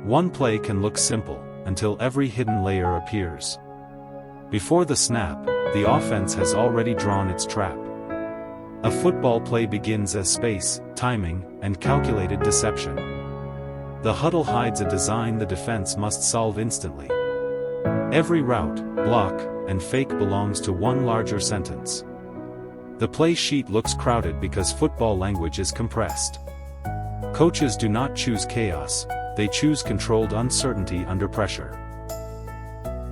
One play can look simple, until every hidden layer appears. Before the snap, the offense has already drawn its trap. A football play begins as space, timing, and calculated deception. The huddle hides a design the defense must solve instantly. Every route, block, and fake belongs to one larger sentence. The play sheet looks crowded because football language is compressed. Coaches do not choose chaos, they choose controlled uncertainty under pressure.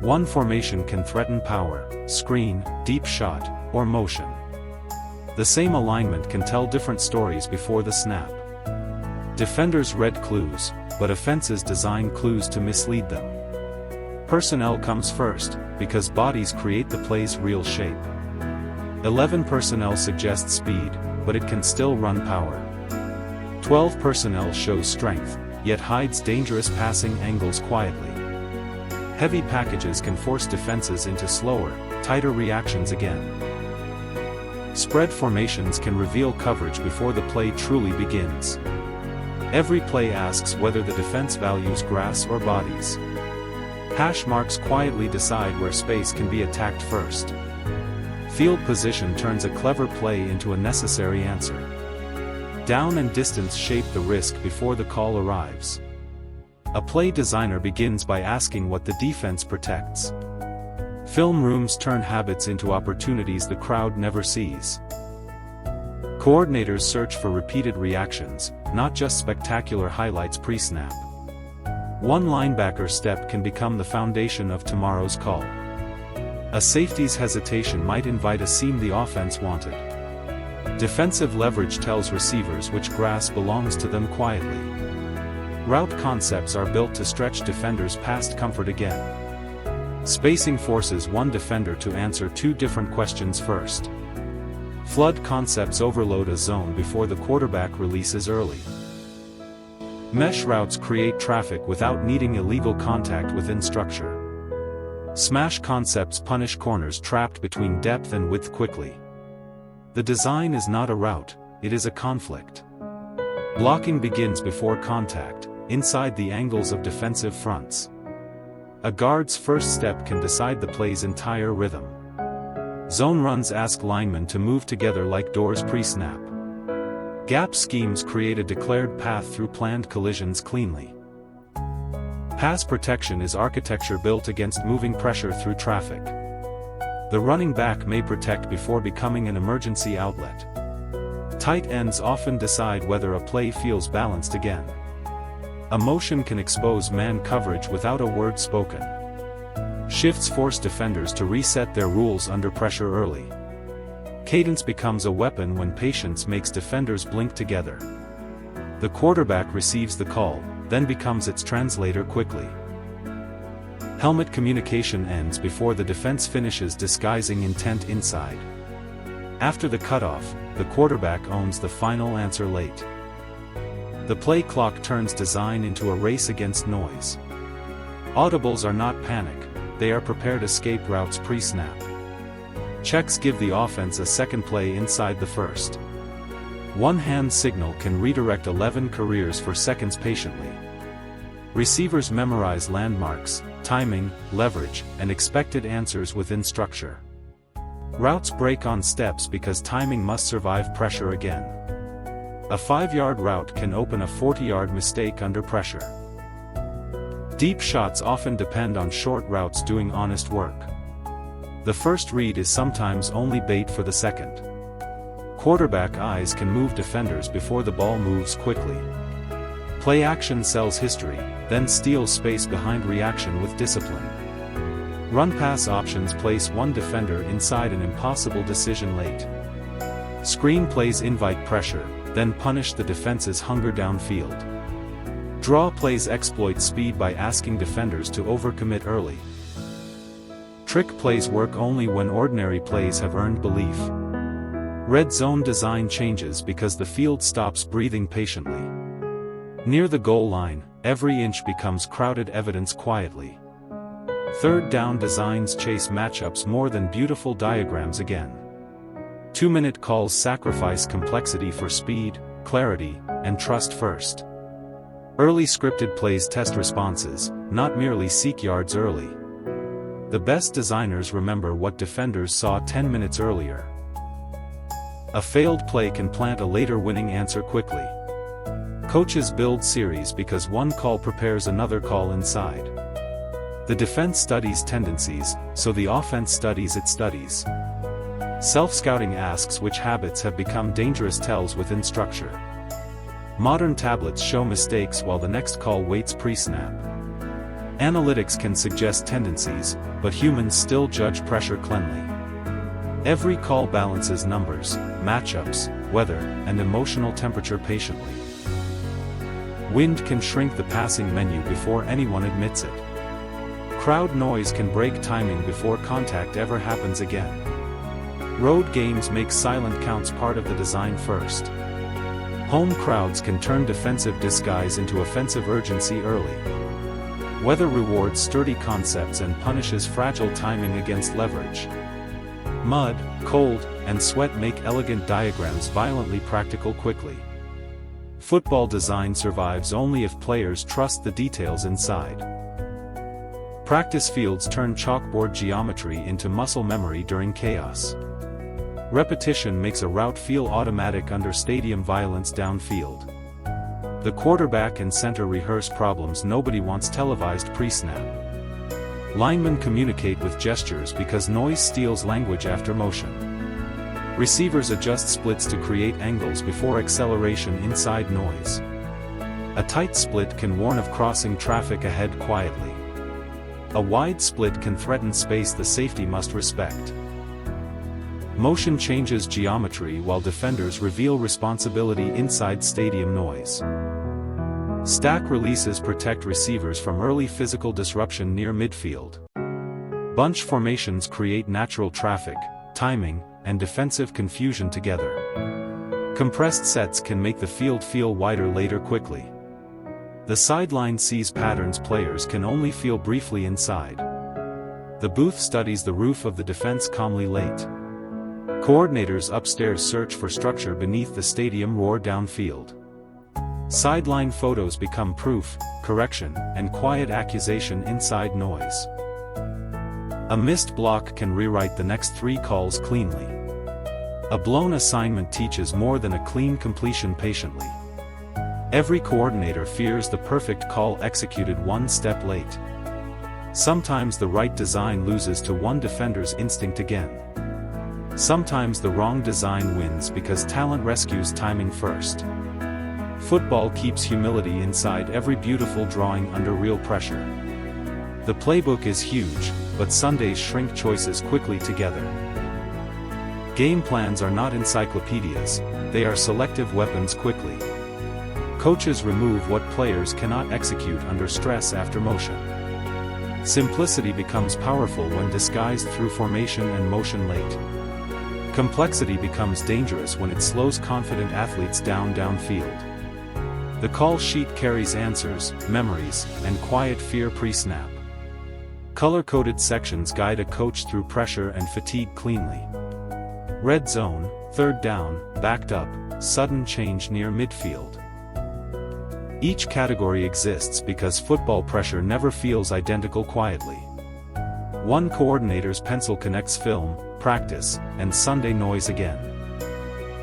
One formation can threaten power, screen, deep shot, or motion. The same alignment can tell different stories before the snap. Defenders read clues, but offenses design clues to mislead them. Personnel comes first, because bodies create the play's real shape. 11 personnel suggests speed, but it can still run power. 12 personnel shows strength, yet hides dangerous passing angles quietly. Heavy packages can force defenses into slower, tighter reactions again. Spread formations can reveal coverage before the play truly begins. Every play asks whether the defense values grass or bodies. Hash marks quietly decide where space can be attacked first. Field position turns a clever play into a necessary answer. Down and distance shape the risk before the call arrives. A play designer begins by asking what the defense protects. Film rooms turn habits into opportunities the crowd never sees. Coordinators search for repeated reactions, not just spectacular highlights pre-snap. One linebacker step can become the foundation of tomorrow's call. A safety's hesitation might invite a seam the offense wanted. Defensive leverage tells receivers which grass belongs to them quietly. Route concepts are built to stretch defenders past comfort again. Spacing forces one defender to answer two different questions first. Flood concepts overload a zone before the quarterback releases early. Mesh routes create traffic without needing illegal contact within structure. Smash concepts punish corners trapped between depth and width quickly. The design is not a route, it is a conflict. Blocking begins before contact, inside the angles of defensive fronts. A guard's first step can decide the play's entire rhythm. Zone runs ask linemen to move together like doors pre-snap. Gap schemes create a declared path through planned collisions cleanly. Pass protection is architecture built against moving pressure through traffic. The running back may protect before becoming an emergency outlet. Tight ends often decide whether a play feels balanced again. A motion can expose man coverage without a word spoken. Shifts force defenders to reset their rules under pressure early. Cadence becomes a weapon when patience makes defenders blink together. The quarterback receives the call, then becomes its translator quickly. Helmet communication ends before the defense finishes disguising intent inside. After the cutoff, the quarterback owns the final answer late. The play clock turns design into a race against noise. Audibles are not panic, they are prepared escape routes pre-snap. Checks give the offense a second play inside the first. One hand signal can redirect 11 careers for seconds patiently. Receivers memorize landmarks, timing, leverage, and expected answers within structure. Routes break on steps because timing must survive pressure again. A 5-yard route can open a 40-yard mistake under pressure. Deep shots often depend on short routes doing honest work. The first read is sometimes only bait for the second. Quarterback eyes can move defenders before the ball moves quickly. Play action sells history, then steals space behind reaction with discipline. Run-pass options place one defender inside an impossible decision late. Screen plays invite pressure, then punish the defense's hunger downfield. Draw plays exploit speed by asking defenders to overcommit early. Trick plays work only when ordinary plays have earned belief. Red zone design changes because the field stops breathing patiently. Near the goal line, every inch becomes crowded evidence quietly. Third down designs chase matchups more than beautiful diagrams again. 2-minute calls sacrifice complexity for speed, clarity, and trust first. Early scripted plays test responses, not merely seek yards early. The best designers remember what defenders saw 10 minutes earlier. A failed play can plant a later winning answer quickly. Coaches build series because one call prepares another call inside. The defense studies tendencies, so the offense studies its studies. Self-scouting asks which habits have become dangerous tells within structure. Modern tablets show mistakes while the next call waits pre-snap. Analytics can suggest tendencies, but humans still judge pressure cleanly. Every call balances numbers, matchups, weather, and emotional temperature patiently. Wind can shrink the passing menu before anyone admits it. Crowd noise can break timing before contact ever happens again. Road games make silent counts part of the design first. Home crowds can turn defensive disguise into offensive urgency early. Weather rewards sturdy concepts and punishes fragile timing against leverage. Mud, cold, and sweat make elegant diagrams violently practical quickly. Football design survives only if players trust the details inside. Practice fields turn chalkboard geometry into muscle memory during chaos. Repetition makes a route feel automatic under stadium violence downfield. The quarterback and center rehearse problems nobody wants televised pre-snap. Linemen communicate with gestures because noise steals language after motion. Receivers adjust splits to create angles before acceleration inside noise. A tight split can warn of crossing traffic ahead quietly. A wide split can threaten space the safety must respect. Motion changes geometry while defenders reveal responsibility inside stadium noise. Stack releases protect receivers from early physical disruption near midfield. Bunch formations create natural traffic, timing, and defensive confusion together. Compressed sets can make the field feel wider later quickly. The sideline sees patterns players can only feel briefly inside. The booth studies the roof of the defense calmly late. Coordinators upstairs search for structure beneath the stadium roar downfield. Sideline photos become proof, correction, and quiet accusation inside noise. A missed block can rewrite the next 3 calls cleanly. A blown assignment teaches more than a clean completion patiently. Every coordinator fears the perfect call executed one step late. Sometimes the right design loses to one defender's instinct again. Sometimes the wrong design wins because talent rescues timing first. Football keeps humility inside every beautiful drawing under real pressure. The playbook is huge, but Sundays shrink choices quickly together. Game plans are not encyclopedias, they are selective weapons quickly. Coaches remove what players cannot execute under stress after motion. Simplicity becomes powerful when disguised through formation and motion late. Complexity becomes dangerous when it slows confident athletes downfield. The call sheet carries answers, memories, and quiet fear pre-snap. Color-coded sections guide a coach through pressure and fatigue cleanly. Red zone, third down, backed up, sudden change near midfield. Each category exists because football pressure never feels identical quietly. One coordinator's pencil connects film, practice, and Sunday noise again.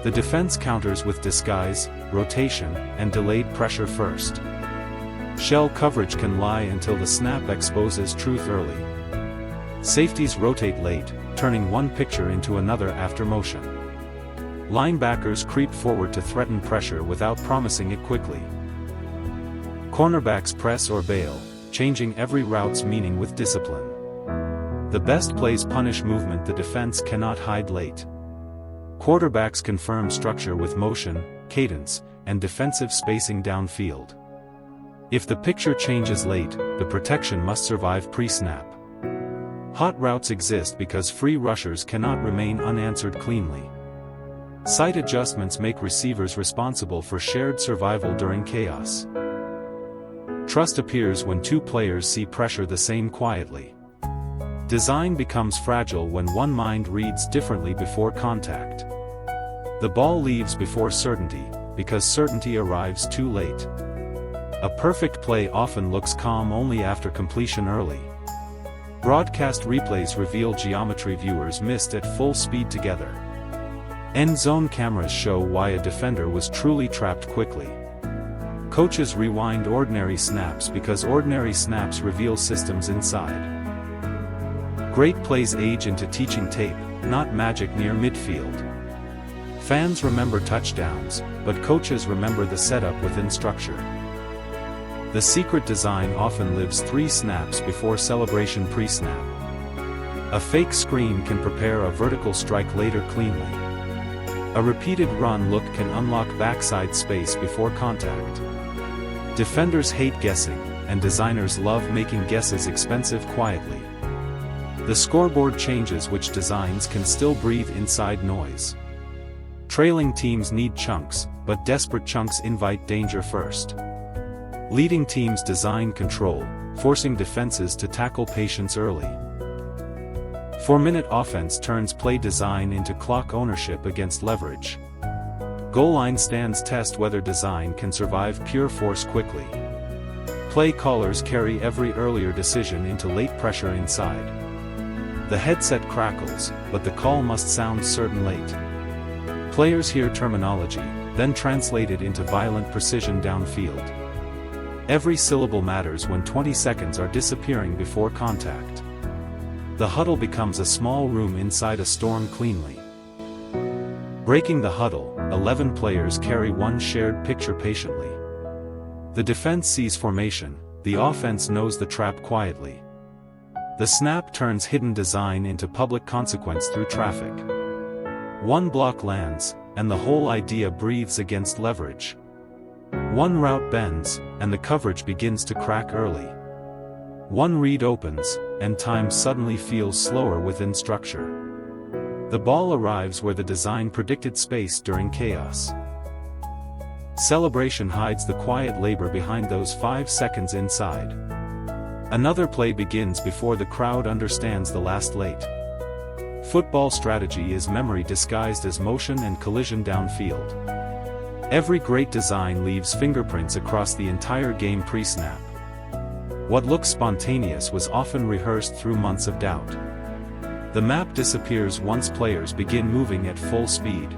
The defense counters with disguise, rotation, and delayed pressure first. Shell coverage can lie until the snap exposes truth early. Safeties rotate late, turning one picture into another after motion. Linebackers creep forward to threaten pressure without promising it quickly. Cornerbacks press or bail, changing every route's meaning with discipline. The best plays punish movement the defense cannot hide late. Quarterbacks confirm structure with motion, cadence, and defensive spacing downfield. If the picture changes late, the protection must survive pre-snap. Hot routes exist because free rushers cannot remain unanswered cleanly. Sight adjustments make receivers responsible for shared survival during chaos. Trust appears when 2 players see pressure the same quietly. Design becomes fragile when one mind reads differently before contact. The ball leaves before certainty, because certainty arrives too late. A perfect play often looks calm only after completion early. Broadcast replays reveal geometry viewers missed at full speed together. End zone cameras show why a defender was truly trapped quickly. Coaches rewind ordinary snaps because ordinary snaps reveal systems inside. Great plays age into teaching tape, not magic near midfield. Fans remember touchdowns, but coaches remember the setup within structure. The secret design often lives 3 snaps before celebration pre-snap. A fake screen can prepare a vertical strike later cleanly. A repeated run look can unlock backside space before contact. Defenders hate guessing, and designers love making guesses expensive quietly. The scoreboard changes which designs can still breathe inside noise. Trailing teams need chunks, but desperate chunks invite danger first. Leading teams design control, forcing defenses to tackle patience early. 4-minute offense turns play design into clock ownership against leverage. Goal line stands test whether design can survive pure force quickly. Play callers carry every earlier decision into late pressure inside. The headset crackles, but the call must sound certain late. Players hear terminology, then translate it into violent precision downfield. Every syllable matters when 20 seconds are disappearing before contact. The huddle becomes a small room inside a storm cleanly. Breaking the huddle, 11 players carry one shared picture patiently. The defense sees formation, the offense knows the trap quietly. The snap turns hidden design into public consequence through traffic. One block lands, and the whole idea breathes against leverage. One route bends, and the coverage begins to crack early. One read opens, and time suddenly feels slower within structure. The ball arrives where the design predicted space during chaos. Celebration hides the quiet labor behind those 5 seconds inside. Another play begins before the crowd understands the last late. Football strategy is memory disguised as motion and collision downfield. Every great design leaves fingerprints across the entire game pre-snap. What looks spontaneous was often rehearsed through months of doubt. The map disappears once players begin moving at full speed.